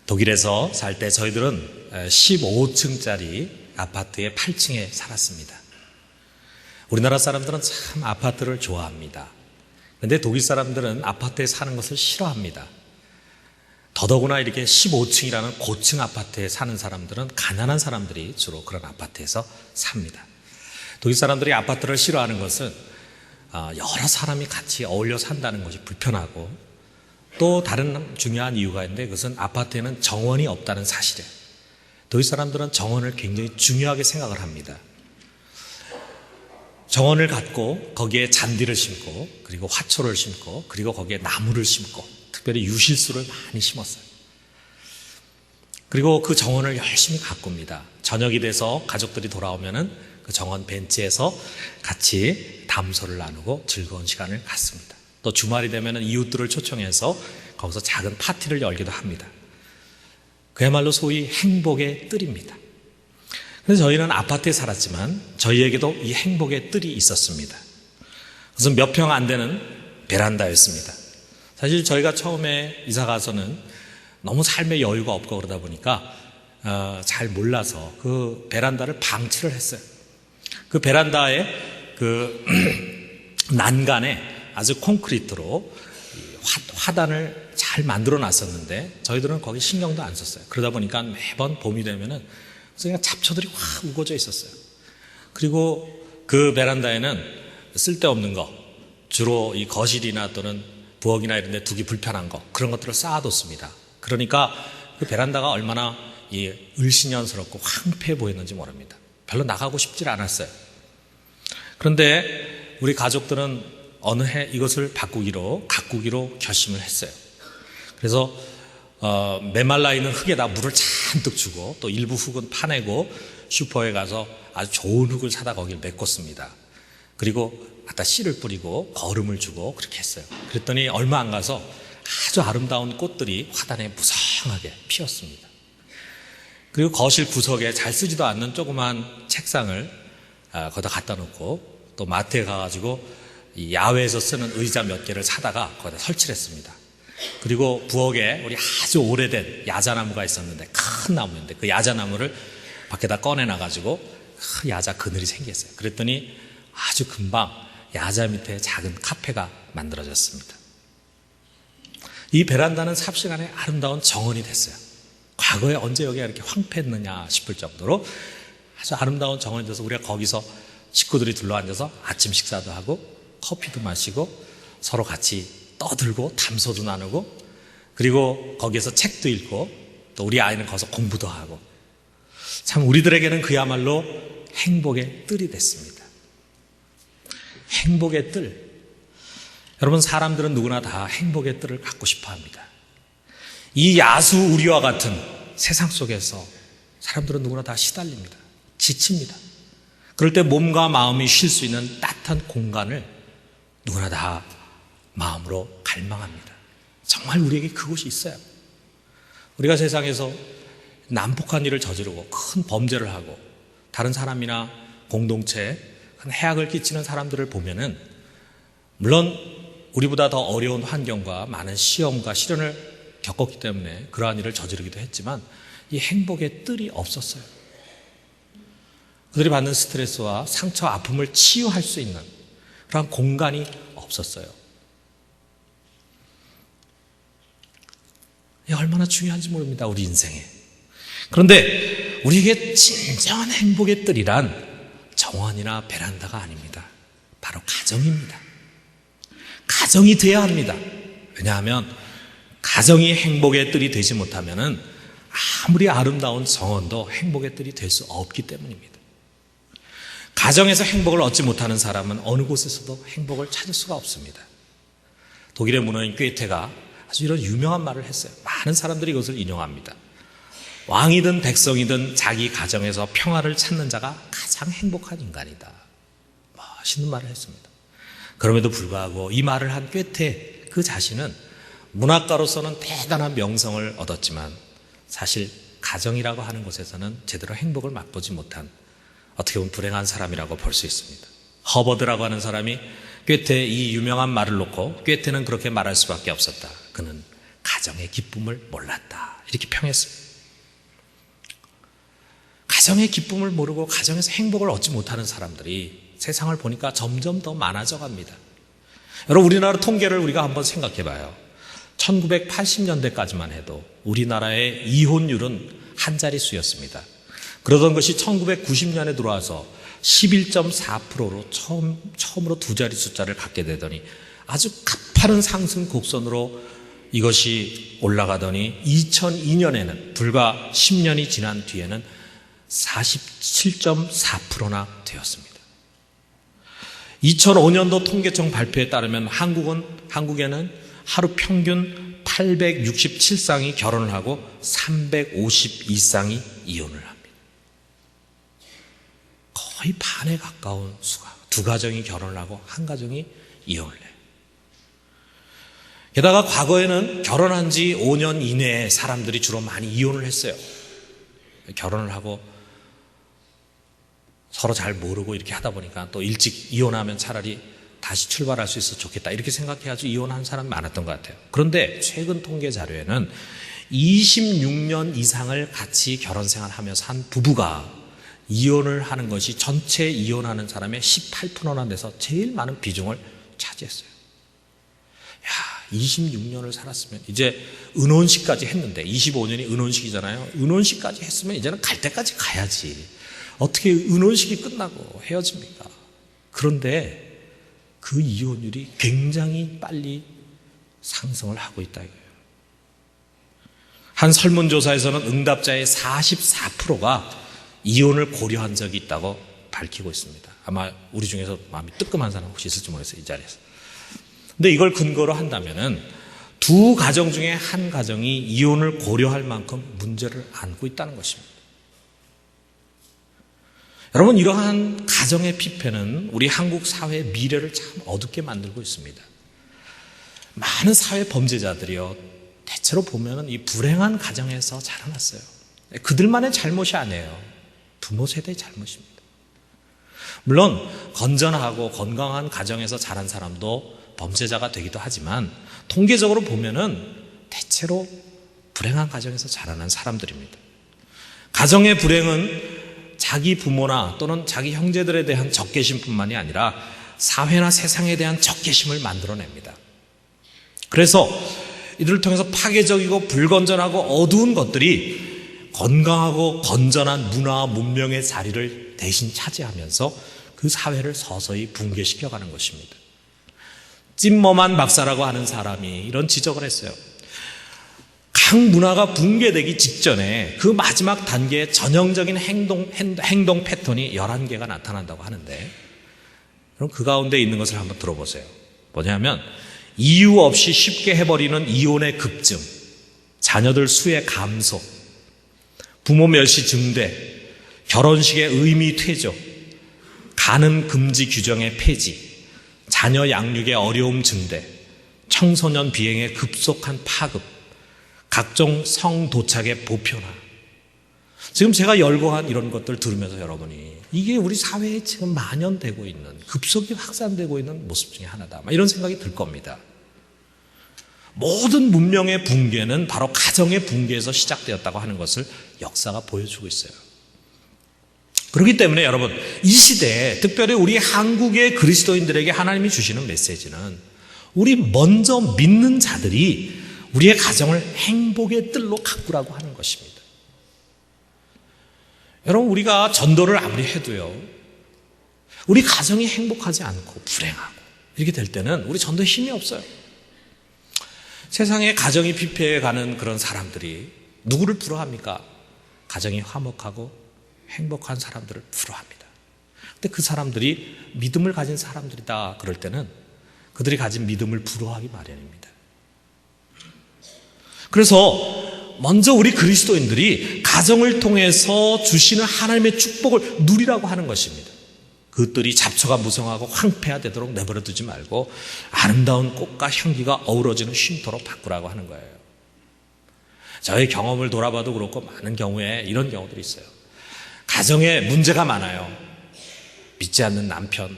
독일에서 살 때 저희들은 15층짜리 아파트의 8층에 살았습니다. 우리나라 사람들은 참 아파트를 좋아합니다. 그런데 독일 사람들은 아파트에 사는 것을 싫어합니다. 더더구나 이렇게 15층이라는 고층 아파트에 사는 사람들은 가난한 사람들이 주로 그런 아파트에서 삽니다. 독일 사람들이 아파트를 싫어하는 것은 여러 사람이 같이 어울려 산다는 것이 불편하고, 또 다른 중요한 이유가 있는데 그것은 아파트에는 정원이 없다는 사실이에요. 독일 사람들은 정원을 굉장히 중요하게 생각을 합니다. 정원을 갖고 거기에 잔디를 심고, 그리고 화초를 심고, 그리고 거기에 나무를 심고, 특별히 유실수를 많이 심었어요. 그리고 그 정원을 열심히 가꿉니다. 저녁이 돼서 가족들이 돌아오면은 그 정원 벤치에서 같이 담소를 나누고 즐거운 시간을 갖습니다. 또 주말이 되면은 이웃들을 초청해서 거기서 작은 파티를 열기도 합니다. 그야말로 소위 행복의 뜰입니다. 그래서 저희는 아파트에 살았지만 저희에게도 이 행복의 뜰이 있었습니다. 그것은 몇 평 안 되는 베란다였습니다. 사실 저희가 처음에 이사 가서는 너무 삶의 여유가 없고 그러다 보니까 잘 몰라서 그 베란다를 방치를 했어요. 그 베란다에 그 난간에 아주 콘크리트로 화단을 잘 만들어 놨었는데 저희들은 거기 신경도 안 썼어요. 그러다 보니까 매번 봄이 되면은 그냥 잡초들이 확 우거져 있었어요. 그리고 그 베란다에는 쓸데없는 거, 주로 이 거실이나 또는 부엌이나 이런 데 두기 불편한 거, 그런 것들을 쌓아뒀습니다. 그러니까 그 베란다가 얼마나 을씨년스럽고 황폐해 보였는지 모릅니다. 별로 나가고 싶지 않았어요. 그런데 우리 가족들은 어느 해 이것을 가꾸기로 결심을 했어요. 그래서 메말라 있는 흙에다 물을 잔뜩 주고, 또 일부 흙은 파내고 슈퍼에 가서 아주 좋은 흙을 사다 거기를 메꿨습니다. 그리고 갖다 씨를 뿌리고 거름을 주고 그렇게 했어요. 그랬더니 얼마 안 가서 아주 아름다운 꽃들이 화단에 무성하게 피었습니다. 그리고 거실 구석에 잘 쓰지도 않는 조그만 책상을 거기다 갖다 놓고, 또 마트에 가가지고 이 야외에서 쓰는 의자 몇 개를 사다가 거기다 설치를 했습니다. 그리고 부엌에 우리 아주 오래된 야자나무가 있었는데, 큰 나무인데 그 야자나무를 밖에다 꺼내놔가지고 큰 야자 그늘이 생겼어요. 그랬더니 아주 금방 야자 밑에 작은 카페가 만들어졌습니다. 이 베란다는 삽시간에 아름다운 정원이 됐어요. 과거에 언제 여기가 이렇게 황폐했느냐 싶을 정도로 아주 아름다운 정원이 돼서 우리가 거기서 식구들이 둘러앉아서 아침 식사도 하고 커피도 마시고 서로 같이 떠들고 담소도 나누고, 그리고 거기에서 책도 읽고, 또 우리 아이는 거기서 공부도 하고, 참 우리들에게는 그야말로 행복의 뜰이 됐습니다. 행복의 뜰. 여러분, 사람들은 누구나 다 행복의 뜰을 갖고 싶어 합니다. 이 야수 우리와 같은 세상 속에서 사람들은 누구나 다 시달립니다. 지칩니다. 그럴 때 몸과 마음이 쉴 수 있는 따뜻한 공간을 누구나 다 마음으로 갈망합니다. 정말 우리에게 그곳이 있어요. 우리가 세상에서 난폭한 일을 저지르고 큰 범죄를 하고 다른 사람이나 공동체에 큰 해악을 끼치는 사람들을 보면은, 물론 우리보다 더 어려운 환경과 많은 시험과 시련을 겪었기 때문에 그러한 일을 저지르기도 했지만 이 행복의 뜰이 없었어요. 그들이 받는 스트레스와 상처, 아픔을 치유할 수 있는 그런 공간이 없었어요. 이게 얼마나 중요한지 모릅니다, 우리 인생에. 그런데 우리에게 진정한 행복의 뜰이란 정원이나 베란다가 아닙니다. 바로 가정입니다. 가정이 돼야 합니다. 왜냐하면 가정이 행복의 뜰이 되지 못하면 아무리 아름다운 정원도 행복의 뜰이 될 수 없기 때문입니다. 가정에서 행복을 얻지 못하는 사람은 어느 곳에서도 행복을 찾을 수가 없습니다. 독일의 문호인 꿰테가 아주 이런 유명한 말을 했어요. 많은 사람들이 이것을 인용합니다. 왕이든 백성이든 자기 가정에서 평화를 찾는 자가 가장 행복한 인간이다. 멋있는 말을 했습니다. 그럼에도 불구하고 이 말을 한 꿰테 그 자신은 문학가로서는 대단한 명성을 얻었지만 사실 가정이라고 하는 곳에서는 제대로 행복을 맛보지 못한, 어떻게 보면 불행한 사람이라고 볼 수 있습니다. 허버드라고 하는 사람이 꿰테의 이 유명한 말을 놓고 꿰테는 그렇게 말할 수밖에 없었다. 그는 가정의 기쁨을 몰랐다, 이렇게 평했습니다. 가정의 기쁨을 모르고 가정에서 행복을 얻지 못하는 사람들이 세상을 보니까 점점 더 많아져 갑니다. 여러분, 우리나라 통계를 우리가 한번 생각해 봐요. 1980년대까지만 해도 우리나라의 이혼율은 한 자릿수였습니다. 그러던 것이 1990년에 들어와서 11.4%로 처음으로 두 자리 숫자를 갖게 되더니 아주 가파른 상승 곡선으로 이것이 올라가더니 2002년에는 불과 10년이 지난 뒤에는 47.4%나 되었습니다. 2005년도 통계청 발표에 따르면 한국에는 하루 평균 867쌍이 결혼을 하고 352쌍이 이혼을 합니다. 거의 반에 가까운 수가, 두 가정이 결혼을 하고 한 가정이 이혼을 해요. 게다가 과거에는 결혼한 지 5년 이내에 사람들이 주로 많이 이혼을 했어요. 결혼을 하고 서로 잘 모르고 이렇게 하다 보니까 또 일찍 이혼하면 차라리 다시 출발할 수 있어서 좋겠다 이렇게 생각해가지고 이혼한 사람이 많았던 것 같아요. 그런데 최근 통계 자료에는 26년 이상을 같이 결혼 생활하면서 한 부부가 이혼을 하는 것이 전체 이혼하는 사람의 18%나 돼서 제일 많은 비중을 차지했어요. 26년을 살았으면 이제 은혼식까지 했는데 25년이 은혼식이잖아요. 은혼식까지 했으면 이제는 갈 때까지 가야지. 어떻게 은혼식이 끝나고 헤어집니까? 그런데 그 이혼율이 굉장히 빨리 상승을 하고 있다 이거예요. 한 설문조사에서는 응답자의 44%가 이혼을 고려한 적이 있다고 밝히고 있습니다. 아마 우리 중에서 마음이 뜨끔한 사람 혹시 있을지 모르겠어요, 이 자리에서. 근데 이걸 근거로 한다면은 두 가정 중에 한 가정이 이혼을 고려할 만큼 문제를 안고 있다는 것입니다. 여러분, 이러한 가정의 피폐는 우리 한국 사회의 미래를 참 어둡게 만들고 있습니다. 많은 사회 범죄자들이요, 대체로 보면은 이 불행한 가정에서 자라났어요. 그들만의 잘못이 아니에요. 부모 세대의 잘못입니다. 물론 건전하고 건강한 가정에서 자란 사람도 범죄자가 되기도 하지만 통계적으로 보면은 대체로 불행한 가정에서 자라난 사람들입니다. 가정의 불행은 자기 부모나 또는 자기 형제들에 대한 적개심뿐만이 아니라 사회나 세상에 대한 적개심을 만들어냅니다. 그래서 이들을 통해서 파괴적이고 불건전하고 어두운 것들이 건강하고 건전한 문화와 문명의 자리를 대신 차지하면서 그 사회를 서서히 붕괴시켜가는 것입니다. 찐머만 박사라고 하는 사람이 이런 지적을 했어요. 각 문화가 붕괴되기 직전에 그 마지막 단계의 전형적인 행동 패턴이 11개가 나타난다고 하는데, 그럼 그 가운데 있는 것을 한번 들어보세요. 뭐냐면 이유 없이 쉽게 해버리는 이혼의 급증, 자녀들 수의 감소, 부모 멸시 증대, 결혼식의 의미 퇴조, 가는 금지 규정의 폐지, 자녀 양육의 어려움 증대, 청소년 비행의 급속한 파급, 각종 성도착의 보편화. 지금 제가 열거한 이런 것들 들으면서 여러분이 이게 우리 사회에 지금 만연되고 있는, 급속히 확산되고 있는 모습 중에 하나다, 이런 생각이 들 겁니다. 모든 문명의 붕괴는 바로 가정의 붕괴에서 시작되었다고 하는 것을 역사가 보여주고 있어요. 그렇기 때문에 여러분, 이 시대에 특별히 우리 한국의 그리스도인들에게 하나님이 주시는 메시지는 우리 먼저 믿는 자들이 우리의 가정을 행복의 뜰로 가꾸라고 하는 것입니다. 여러분, 우리가 전도를 아무리 해도요, 우리 가정이 행복하지 않고 불행하고 이렇게 될 때는 우리 전도에 힘이 없어요. 세상에 가정이 피폐해가는 그런 사람들이 누구를 부러워합니까? 가정이 화목하고 행복한 사람들을 부러워합니다. 근데 그 사람들이 믿음을 가진 사람들이다 그럴 때는 그들이 가진 믿음을 부러워하기 마련입니다. 그래서 먼저 우리 그리스도인들이 가정을 통해서 주시는 하나님의 축복을 누리라고 하는 것입니다. 그것들이 잡초가 무성하고 황폐화되도록 내버려 두지 말고 아름다운 꽃과 향기가 어우러지는 쉼터로 바꾸라고 하는 거예요. 저의 경험을 돌아봐도 그렇고 많은 경우에 이런 경우들이 있어요. 가정에 문제가 많아요. 믿지 않는 남편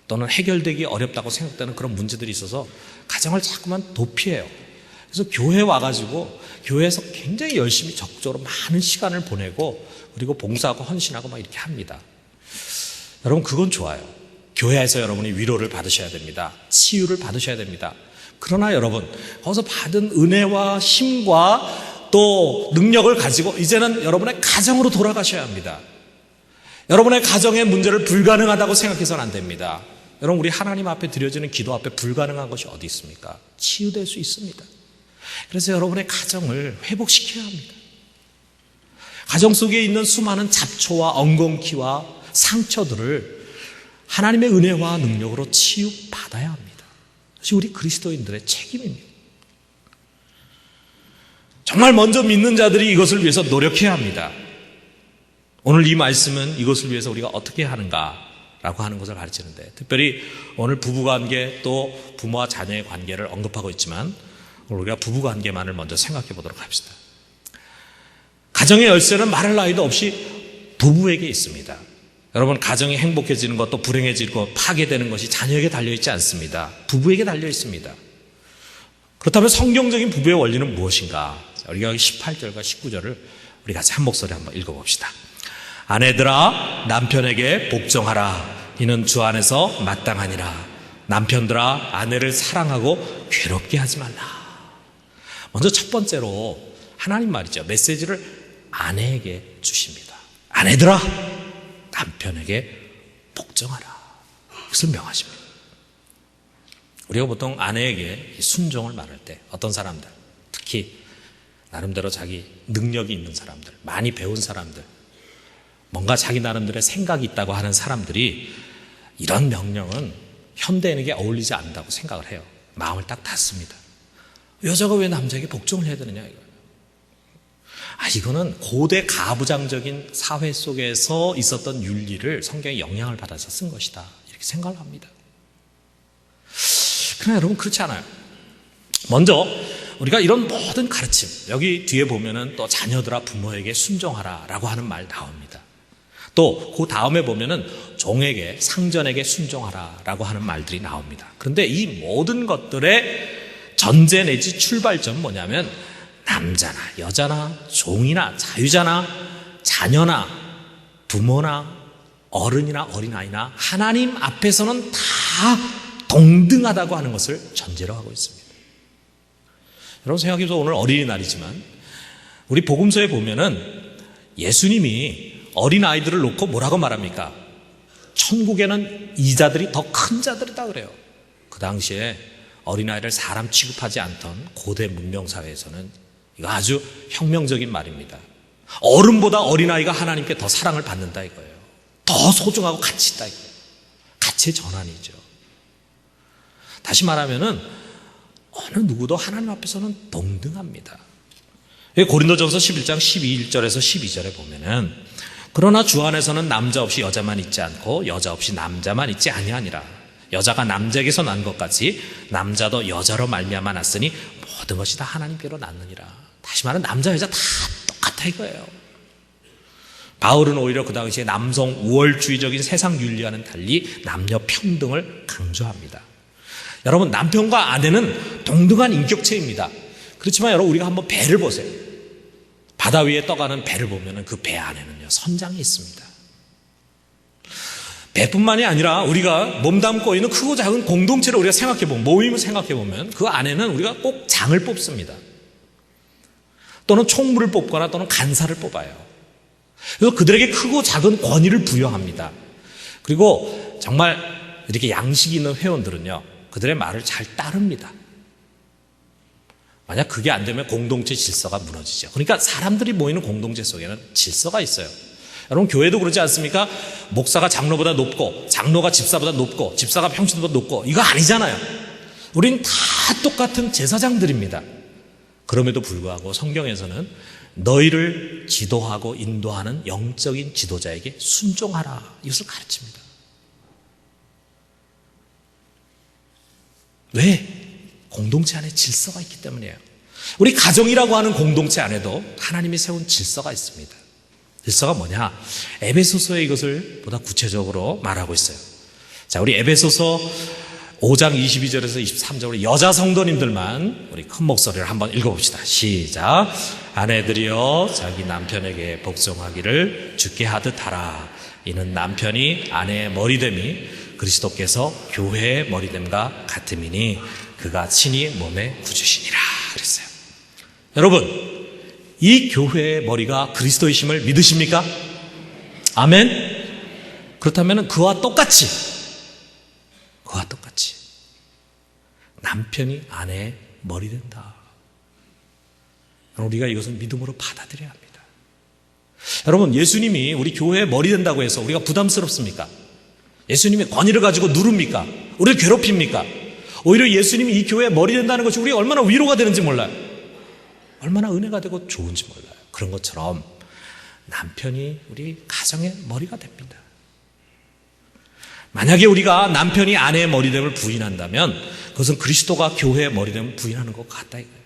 또는 해결되기 어렵다고 생각되는 그런 문제들이 있어서 가정을 자꾸만 도피해요. 그래서 교회 와가지고 교회에서 굉장히 열심히 적극적으로 많은 시간을 보내고 그리고 봉사하고 헌신하고 막 이렇게 합니다. 여러분 그건 좋아요. 교회에서 여러분이 위로를 받으셔야 됩니다. 치유를 받으셔야 됩니다. 그러나 여러분 거기서 받은 은혜와 힘과 또 능력을 가지고 이제는 여러분의 가정으로 돌아가셔야 합니다. 여러분의 가정의 문제를 불가능하다고 생각해서는 안 됩니다. 여러분 우리 하나님 앞에 드려지는 기도 앞에 불가능한 것이 어디 있습니까? 치유될 수 있습니다. 그래서 여러분의 가정을 회복시켜야 합니다. 가정 속에 있는 수많은 잡초와 엉겅퀴와 상처들을 하나님의 은혜와 능력으로 치유받아야 합니다. 그것이 우리 그리스도인들의 책임입니다. 정말 먼저 믿는 자들이 이것을 위해서 노력해야 합니다. 오늘 이 말씀은 이것을 위해서 우리가 어떻게 하는가라고 하는 것을 가르치는데, 특별히 오늘 부부관계 또 부모와 자녀의 관계를 언급하고 있지만 오늘 우리가 부부관계만을 먼저 생각해 보도록 합시다. 가정의 열쇠는 말할 나위도 없이 부부에게 있습니다. 여러분 가정이 행복해지는 것 또 불행해지고 파괴되는 것이 자녀에게 달려있지 않습니다. 부부에게 달려 있습니다. 그렇다면 성경적인 부부의 원리는 무엇인가? 우리가 18절과 19절을 우리 같이 한 목소리 한번 읽어봅시다. 아내들아 남편에게 복종하라. 이는 주 안에서 마땅하니라. 남편들아 아내를 사랑하고 괴롭게 하지 말라. 먼저 첫 번째로 하나님 말이죠. 메시지를 아내에게 주십니다. 아내들아 남편에게 복종하라. 이것을 명하십니다. 우리가 보통 아내에게 순종을 말할 때 어떤 사람들, 특히 나름대로 자기 능력이 있는 사람들, 많이 배운 사람들, 뭔가 자기 나름대로의 생각이 있다고 하는 사람들이 이런 명령은 현대인에게 어울리지 않는다고 생각을 해요. 마음을 딱 닫습니다. 여자가 왜 남자에게 복종을 해야 되느냐 이거예요. 이거는 고대 가부장적인 사회 속에서 있었던 윤리를 성경의 영향을 받아서 쓴 것이다 이렇게 생각을 합니다. 그러나 여러분 그렇지 않아요. 먼저 우리가 이런 모든 가르침, 여기 뒤에 보면은 또 자녀들아 부모에게 순종하라 라고 하는 말 나옵니다. 또 그 다음에 보면은 종에게 상전에게 순종하라 라고 하는 말들이 나옵니다. 그런데 이 모든 것들의 전제 내지 출발점은 뭐냐면 남자나 여자나 종이나 자유자나 자녀나 부모나 어른이나 어린아이나 하나님 앞에서는 다 동등하다고 하는 것을 전제로 하고 있습니다. 여러분 생각해보세요. 오늘 어린이날이지만 우리 복음서에 보면은 예수님이 어린아이들을 놓고 뭐라고 말합니까? 천국에는 이 자들이 더 큰 자들이다 그래요. 그 당시에 어린아이를 사람 취급하지 않던 고대 문명사회에서는 이거 아주 혁명적인 말입니다. 어른보다 어린아이가 하나님께 더 사랑을 받는다 이거예요. 더 소중하고 가치 있다 이거예요. 가치의 전환이죠. 다시 말하면은 어느 누구도 하나님 앞에서는 동등합니다. 고린도전서 11장 12절에서 12절에 보면은 그러나 주 안에서는 남자 없이 여자만 있지 않고 여자 없이 남자만 있지 아니하니라. 여자가 남자에게서 난 것 같이 남자도 여자로 말미암아 났으니 모든 것이 다 하나님께로 났느니라. 다시 말하면 남자 여자 다 똑같아 이거예요. 바울은 오히려 그 당시에 남성 우월주의적인 세상 윤리와는 달리 남녀 평등을 강조합니다. 여러분 남편과 아내는 동등한 인격체입니다. 그렇지만 여러분 우리가 한번 배를 보세요. 바다 위에 떠가는 배를 보면 그 배 안에는요 선장이 있습니다. 배뿐만이 아니라 우리가 몸담고 있는 크고 작은 공동체를 우리가 생각해보면, 모임을 생각해보면 그 안에는 우리가 꼭 장을 뽑습니다. 또는 총무를 뽑거나 또는 간사를 뽑아요. 그래서 그들에게 크고 작은 권위를 부여합니다. 그리고 정말 이렇게 양식이 있는 회원들은요 그들의 말을 잘 따릅니다. 만약 그게 안 되면 공동체 질서가 무너지죠. 그러니까 사람들이 모이는 공동체 속에는 질서가 있어요. 여러분 교회도 그러지 않습니까? 목사가 장로보다 높고 장로가 집사보다 높고 집사가 평신도보다 높고 이거 아니잖아요. 우린 다 똑같은 제사장들입니다. 그럼에도 불구하고 성경에서는 너희를 지도하고 인도하는 영적인 지도자에게 순종하라 이것을 가르칩니다. 왜? 공동체 안에 질서가 있기 때문이에요. 우리 가정이라고 하는 공동체 안에도 하나님이 세운 질서가 있습니다. 질서가 뭐냐? 에베소서에 이것을 보다 구체적으로 말하고 있어요. 자, 우리 에베소서 5장 22절에서 23절로 여자 성도님들만 우리 큰 목소리를 한번 읽어봅시다. 시작. 아내들이여 자기 남편에게 복종하기를 주께 하듯 하라. 이는 남편이 아내의 머리됨이 그리스도께서 교회의 머리됨과 같음이니 그가 친히 몸의 구주시니라 그랬어요. 여러분, 이 교회의 머리가 그리스도이심을 믿으십니까? 아멘. 그렇다면 그와 똑같이 남편이 아내의 머리 된다. 우리가 이것을 믿음으로 받아들여야 합니다. 여러분, 예수님이 우리 교회의 머리 된다고 해서 우리가 부담스럽습니까? 예수님의 권위를 가지고 누릅니까? 우리를 괴롭힙니까? 오히려 예수님이 이 교회의 머리 된다는 것이 우리가 얼마나 위로가 되는지 몰라요. 얼마나 은혜가 되고 좋은지 몰라요. 그런 것처럼 남편이 우리 가정의 머리가 됩니다. 만약에 우리가 남편이 아내의 머리됨을 부인한다면 그것은 그리스도가 교회의 머리됨을 부인하는 것 같다 이거예요.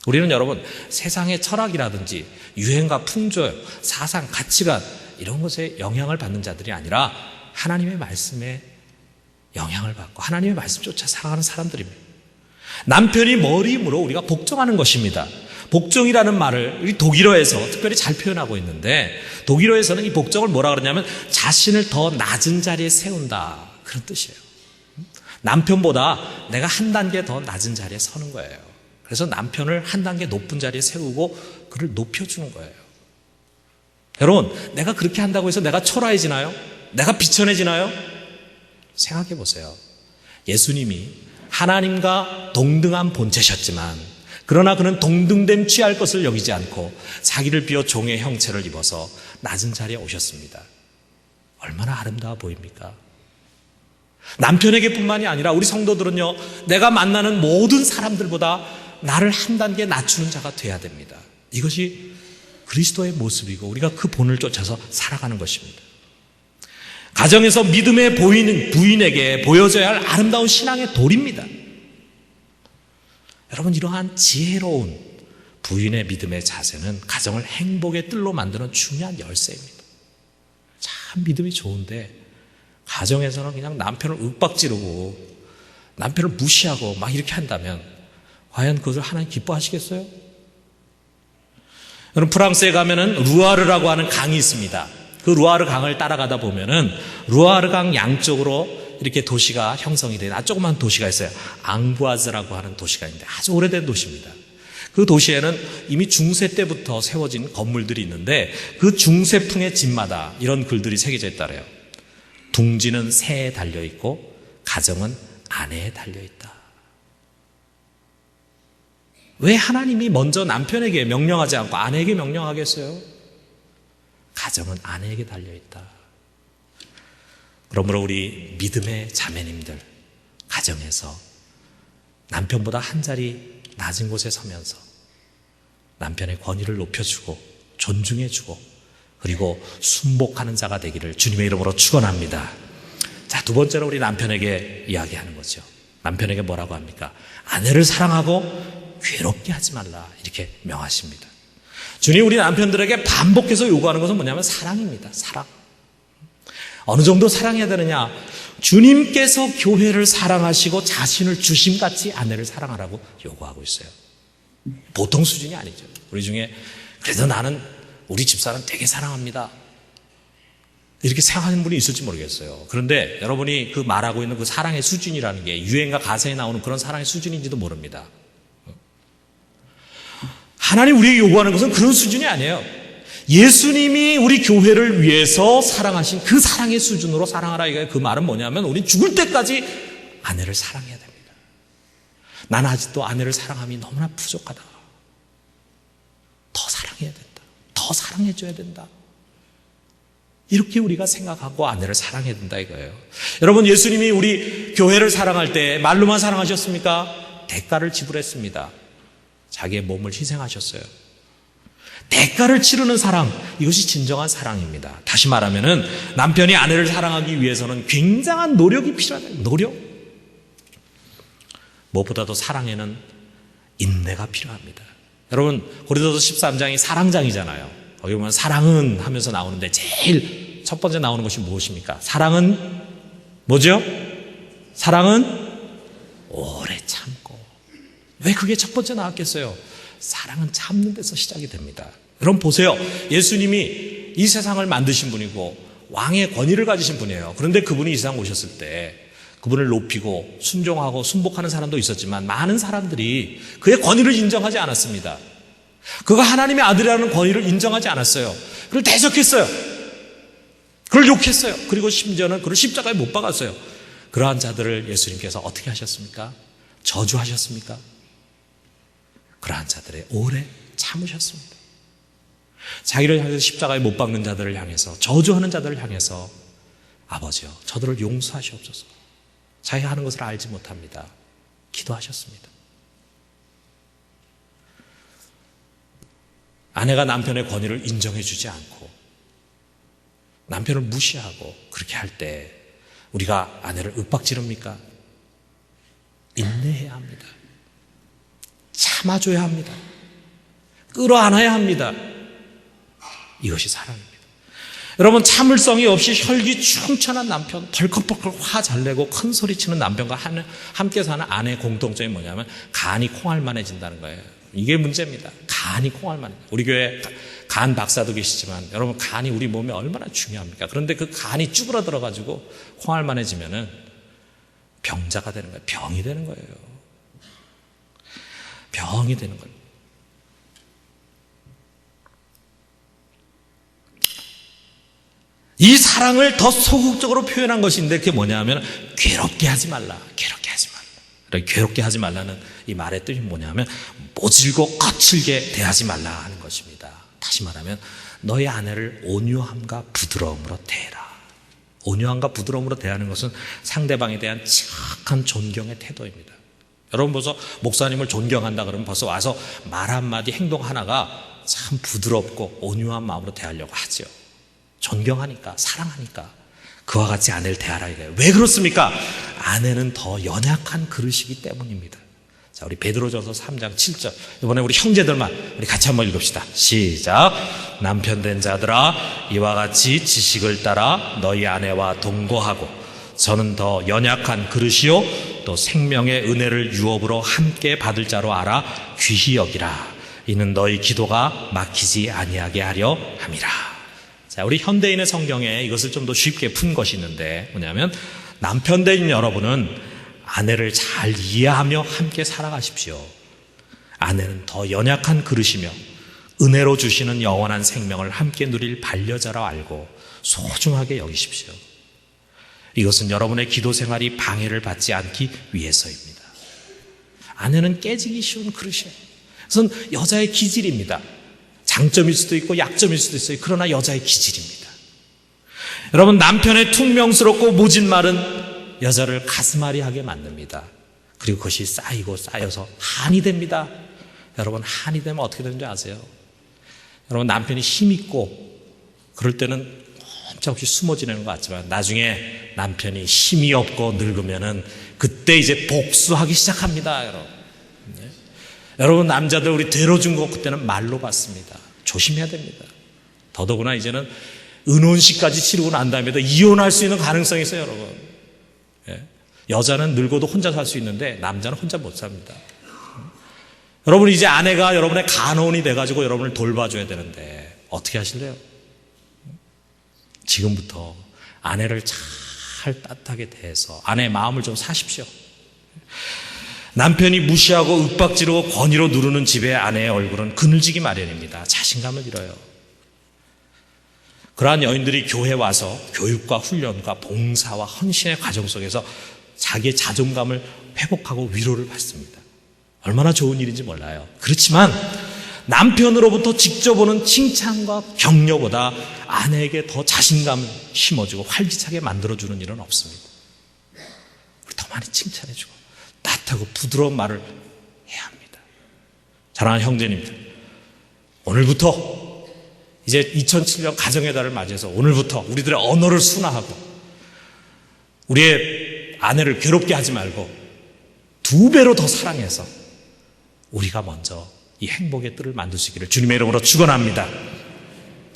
우리는 여러분, 세상의 철학이라든지 유행과 풍조, 사상, 가치관 이런 것에 영향을 받는 자들이 아니라 하나님의 말씀에 영향을 받고 하나님의 말씀 쫓아 살아가는 사람들입니다. 남편이 머리이므로 우리가 복종하는 것입니다. 복종이라는 말을 우리 독일어에서 특별히 잘 표현하고 있는데, 독일어에서는 이 복종을 뭐라 그러냐면 자신을 더 낮은 자리에 세운다, 그런 뜻이에요. 남편보다 내가 한 단계 더 낮은 자리에 서는 거예요. 그래서 남편을 한 단계 높은 자리에 세우고 그를 높여주는 거예요. 여러분, 내가 그렇게 한다고 해서 내가 초라해지나요? 내가 비천해지나요? 생각해 보세요. 예수님이 하나님과 동등한 본체셨지만 그러나 그는 동등됨 취할 것을 여기지 않고 자기를 비워 종의 형체를 입어서 낮은 자리에 오셨습니다. 얼마나 아름다워 보입니까? 남편에게 뿐만이 아니라 우리 성도들은요, 내가 만나는 모든 사람들보다 나를 한 단계 낮추는 자가 돼야 됩니다. 이것이 그리스도의 모습이고 우리가 그 본을 쫓아서 살아가는 것입니다. 가정에서 믿음의 부인에게 보여줘야 할 아름다운 신앙의 도리입니다. 여러분, 이러한 지혜로운 부인의 믿음의 자세는 가정을 행복의 뜰로 만드는 중요한 열쇠입니다. 참 믿음이 좋은데 가정에서는 그냥 남편을 윽박지르고 남편을 무시하고 막 이렇게 한다면 과연 그것을 하나님 기뻐하시겠어요? 여러분, 프랑스에 가면은 루아르라고 하는 강이 있습니다. 그 루아르 강을 따라가다 보면은 루아르 강 양쪽으로 이렇게 도시가 형성이 돼요. 조그만 도시가 있어요. 앙부아즈라고 하는 도시가 있는데 아주 오래된 도시입니다. 그 도시에는 이미 중세 때부터 세워진 건물들이 있는데 그 중세풍의 집마다 이런 글들이 새겨져 있다래요. 둥지는 새에 달려있고 가정은 아내에 달려있다. 왜 하나님이 먼저 남편에게 명령하지 않고 아내에게 명령하겠어요? 가정은 아내에게 달려있다. 그러므로 우리 믿음의 자매님들, 가정에서 남편보다 한 자리 낮은 곳에 서면서 남편의 권위를 높여주고 존중해주고 그리고 순복하는 자가 되기를 주님의 이름으로 축원합니다. 자, 두 번째로 우리 남편에게 이야기하는 거죠. 남편에게 뭐라고 합니까? 아내를 사랑하고 괴롭게 하지 말라, 이렇게 명하십니다. 주님, 우리 남편들에게 반복해서 요구하는 것은 뭐냐면 사랑입니다. 사랑. 어느 정도 사랑해야 되느냐? 주님께서 교회를 사랑하시고 자신을 주심같이 아내를 사랑하라고 요구하고 있어요. 보통 수준이 아니죠. 우리 중에 그래도 나는 우리 집사람 되게 사랑합니다, 이렇게 생각하는 분이 있을지 모르겠어요. 그런데 여러분이 그 말하고 있는 그 사랑의 수준이라는 게 유행과 가사에 나오는 그런 사랑의 수준인지도 모릅니다. 하나님 우리에게 요구하는 것은 그런 수준이 아니에요. 예수님이 우리 교회를 위해서 사랑하신 그 사랑의 수준으로 사랑하라, 이거예요. 그 말은 뭐냐면 우린 죽을 때까지 아내를 사랑해야 됩니다. 나는 아직도 아내를 사랑함이 너무나 부족하다. 더 사랑해야 된다. 더 사랑해줘야 된다. 이렇게 우리가 생각하고 아내를 사랑해야 된다 이거예요. 여러분, 예수님이 우리 교회를 사랑할 때 말로만 사랑하셨습니까? 대가를 지불했습니다. 자기의 몸을 희생하셨어요. 대가를 치르는 사랑, 이것이 진정한 사랑입니다. 다시 말하면은 남편이 아내를 사랑하기 위해서는 굉장한 노력이 필요하다. 노력. 무엇보다도 사랑에는 인내가 필요합니다. 여러분, 고린도서 13장이 사랑장이잖아요. 거기 보면 사랑은 하면서 나오는데 제일 첫 번째 나오는 것이 무엇입니까? 사랑은 뭐죠? 사랑은 오래 참고. 왜 그게 첫 번째 나왔겠어요? 사랑은 참는 데서 시작이 됩니다. 여러분 보세요. 예수님이 이 세상을 만드신 분이고 왕의 권위를 가지신 분이에요. 그런데 그분이 이 세상 오셨을 때 그분을 높이고 순종하고 순복하는 사람도 있었지만 많은 사람들이 그의 권위를 인정하지 않았습니다. 그가 하나님의 아들이라는 권위를 인정하지 않았어요. 그를 대적했어요. 그를 욕했어요. 그리고 심지어는 그를 십자가에 못 박았어요. 그러한 자들을 예수님께서 어떻게 하셨습니까? 저주하셨습니까? 그러한 자들의 오래 참으셨습니다. 자기를 향해서 십자가에 못 박는 자들을 향해서, 저주하는 자들을 향해서 아버지여 저들을 용서하시옵소서. 자기가 하는 것을 알지 못합니다. 기도하셨습니다. 아내가 남편의 권위를 인정해 주지 않고 남편을 무시하고 그렇게 할 때 우리가 아내를 윽박지릅니까? 인내해야 합니다. 참아줘야 합니다. 끌어안아야 합니다. 이것이 사랑입니다. 여러분 참을성이 없이 혈기충천한 남편, 덜컥덜컥 화 잘 내고 큰 소리치는 남편과 함께 사는 아내의 공통점이 뭐냐면 간이 콩알만해진다는 거예요. 이게 문제입니다. 간이 콩알만해. 우리 교회 간 박사도 계시지만 여러분 간이 우리 몸에 얼마나 중요합니까? 그런데 그 간이 쭈그러들어 가지고 콩알만해지면은 병자가 되는 거예요. 병이 되는 거예요. 병이 되는 거예요. 이 사랑을 더 소극적으로 표현한 것인데 그게 뭐냐면 괴롭게 하지 말라. 괴롭게 하지 말라. 괴롭게 하지 말라는 이 말의 뜻이 뭐냐면 모질고 거칠게 대하지 말라 하는 것입니다. 다시 말하면 너의 아내를 온유함과 부드러움으로 대해라. 온유함과 부드러움으로 대하는 것은 상대방에 대한 착한 존경의 태도입니다. 여러분 벌써 목사님을 존경한다 그러면 벌써 와서 말 한마디 행동 하나가 참 부드럽고 온유한 마음으로 대하려고 하죠. 존경하니까, 사랑하니까 그와 같이 아내를 대하라 이거예요. 왜 그렇습니까? 아내는 더 연약한 그릇이기 때문입니다. 자, 우리 베드로전서 3장 7절. 이번에 우리 형제들만 우리 같이 한번 읽읍시다. 시작. 남편 된 자들아 이와 같이 지식을 따라 너희 아내와 동거하고 저는 더 연약한 그릇이요 또 생명의 은혜를 유업으로 함께 받을 자로 알아 귀히 여기라. 이는 너희 기도가 막히지 아니하게 하려 함이라. 자, 우리 현대인의 성경에 이것을 좀 더 쉽게 푼 것이 있는데 뭐냐면 남편 된 여러분은 아내를 잘 이해하며 함께 살아가십시오. 아내는 더 연약한 그릇이며 은혜로 주시는 영원한 생명을 함께 누릴 반려자라 알고 소중하게 여기십시오. 이것은 여러분의 기도 생활이 방해를 받지 않기 위해서입니다. 아내는 깨지기 쉬운 그릇이에요. 그것은 여자의 기질입니다. 장점일 수도 있고 약점일 수도 있어요. 그러나 여자의 기질입니다. 여러분 남편의 퉁명스럽고 모진 말은 여자를 가슴앓이하게 만듭니다. 그리고 그것이 쌓이고 쌓여서 한이 됩니다. 여러분 한이 되면 어떻게 되는지 아세요? 여러분 남편이 힘있고 그럴 때는 꼼짝없이 숨어 지내는 것 같지만 나중에 남편이 힘이 없고 늙으면은 그때 이제 복수하기 시작합니다. 여러분. 네. 여러분 남자들 우리 되로준 거 그때는 말로 받습니다. 조심해야 됩니다. 더더구나 이제는 은혼식까지 치르고 난 다음에도 이혼할 수 있는 가능성이 있어요. 여러분. 예. 여자는 늙어도 혼자 살 수 있는데 남자는 혼자 못 삽니다. 여러분 이제 아내가 여러분의 간호원이 돼가지고 여러분을 돌봐줘야 되는데 어떻게 하실래요? 지금부터 아내를 잘 따뜻하게 대해서 아내의 마음을 좀 사십시오. 남편이 무시하고 윽박지르고 권위로 누르는 집의 아내의 얼굴은 그늘지기 마련입니다. 자신감을 잃어요. 그러한 여인들이 교회에 와서 교육과 훈련과 봉사와 헌신의 과정 속에서 자기의 자존감을 회복하고 위로를 받습니다. 얼마나 좋은 일인지 몰라요. 그렇지만 남편으로부터 직접 오는 칭찬과 격려보다 아내에게 더 자신감을 심어주고 활기차게 만들어주는 일은 없습니다. 우리 더 많이 칭찬해주고 따뜻하고 부드러운 말을 해야 합니다. 사랑하는 형제님들, 오늘부터 이제 2007년 가정의 달을 맞이해서 오늘부터 우리들의 언어를 순화하고 우리의 아내를 괴롭게 하지 말고 2배로 더 사랑해서 우리가 먼저 이 행복의 뜰을 만들 수 있기를 주님의 이름으로 축원합니다.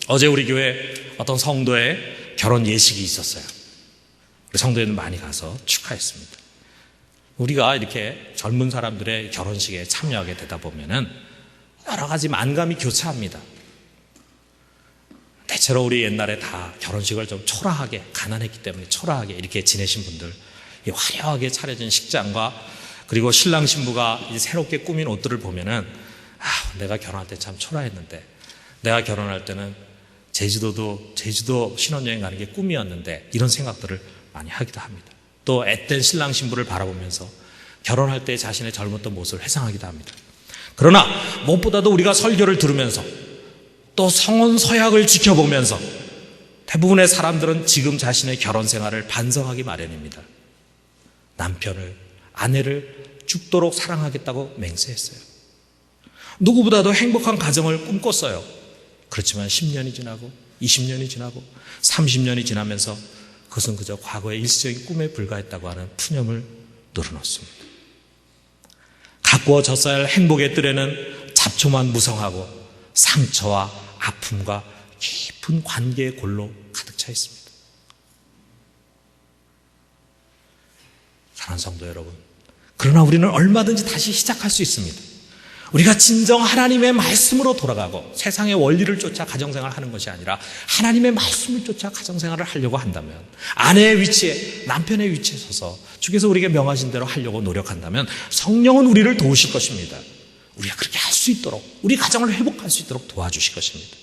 어제 우리 교회 어떤 성도의 결혼 예식이 있었어요. 우리 성도회는 많이 가서 축하했습니다. 우리가 이렇게 젊은 사람들의 결혼식에 참여하게 되다 보면은 여러 가지 만감이 교차합니다. 대체로 우리 옛날에 다 결혼식을 좀 초라하게, 가난했기 때문에 초라하게 이렇게 지내신 분들, 이 화려하게 차려진 식장과 그리고 신랑 신부가 이 새롭게 꾸민 옷들을 보면은 내가 결혼할 때 참 초라했는데, 내가 결혼할 때는 제주도 신혼여행 가는 게 꿈이었는데, 이런 생각들을 많이 하기도 합니다. 또 앳된 신랑 신부를 바라보면서 결혼할 때 자신의 젊었던 모습을 회상하기도 합니다. 그러나 무엇보다도 우리가 설교를 들으면서 또 성원 서약을 지켜보면서 대부분의 사람들은 지금 자신의 결혼 생활을 반성하기 마련입니다. 남편을, 아내를 죽도록 사랑하겠다고 맹세했어요. 누구보다도 행복한 가정을 꿈꿨어요. 그렇지만 10년이 지나고 20년이 지나고 30년이 지나면서 그것은 그저 과거의 일시적인 꿈에 불과했다고 하는 푸념을 늘어놓습니다. 가꾸어졌어야 할 행복의 뜰에는 잡초만 무성하고 상처와 아픔과 깊은 관계의 골로 가득 차 있습니다. 사랑하는 성도 여러분, 그러나 우리는 얼마든지 다시 시작할 수 있습니다. 우리가 진정 하나님의 말씀으로 돌아가고 세상의 원리를 쫓아 가정생활을 하는 것이 아니라 하나님의 말씀을 쫓아 가정생활을 하려고 한다면, 아내의 위치에, 남편의 위치에 서서 주께서 우리에게 명하신 대로 하려고 노력한다면 성령은 우리를 도우실 것입니다. 우리가 그렇게 할 수 있도록, 우리 가정을 회복할 수 있도록 도와주실 것입니다.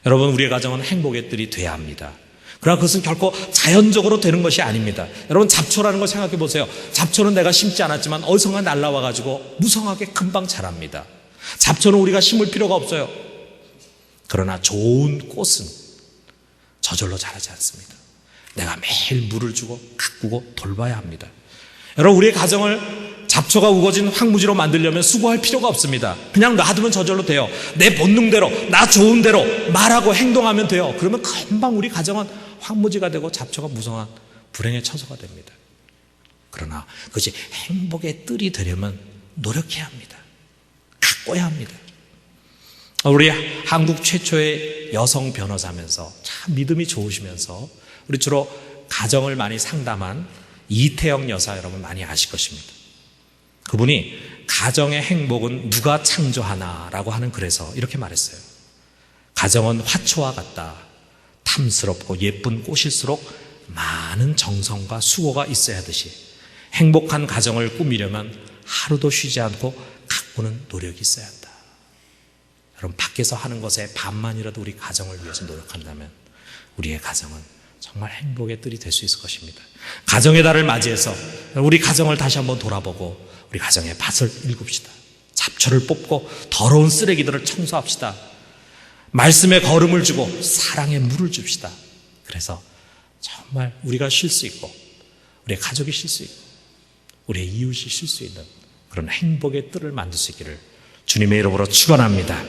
여러분, 우리의 가정은 행복의 뜰이 돼야 합니다. 그러나 그것은 결코 자연적으로 되는 것이 아닙니다. 여러분, 잡초라는 걸 생각해 보세요. 잡초는 내가 심지 않았지만 어디선가 날라와가지고 무성하게 금방 자랍니다. 잡초는 우리가 심을 필요가 없어요. 그러나 좋은 꽃은 저절로 자라지 않습니다. 내가 매일 물을 주고 가꾸고 돌봐야 합니다. 여러분, 우리의 가정을 잡초가 우거진 황무지로 만들려면 수고할 필요가 없습니다. 그냥 놔두면 저절로 돼요. 내 본능대로, 나 좋은 대로 말하고 행동하면 돼요. 그러면 금방 우리 가정은 황무지가 되고 잡초가 무성한 불행의 처소가 됩니다. 그러나 그것이 행복의 뜰이 되려면 노력해야 합니다. 가꿔야 합니다. 우리 한국 최초의 여성 변호사면서 참 믿음이 좋으시면서 우리 주로 가정을 많이 상담한 이태영 여사, 여러분 많이 아실 것입니다. 그분이 가정의 행복은 누가 창조하나라고 하는 글에서 이렇게 말했어요. 가정은 화초와 같다. 탐스럽고 예쁜 꽃일수록 많은 정성과 수고가 있어야 하듯이 행복한 가정을 꾸미려면 하루도 쉬지 않고 가꾸는 노력이 있어야 한다. 여러분, 밖에서 하는 것에 반만이라도 우리 가정을 위해서 노력한다면 우리의 가정은 정말 행복의 뜰이 될 수 있을 것입니다. 가정의 달을 맞이해서 우리 가정을 다시 한번 돌아보고 우리 가정의 밭을 일굽시다. 잡초를 뽑고 더러운 쓰레기들을 청소합시다. 말씀에 걸음을 주고 사랑에 물을 줍시다. 그래서 정말 우리가 쉴 수 있고 우리의 가족이 쉴 수 있고 우리의 이웃이 쉴 수 있는 그런 행복의 뜰을 만들 수 있기를 주님의 이름으로 축원합니다.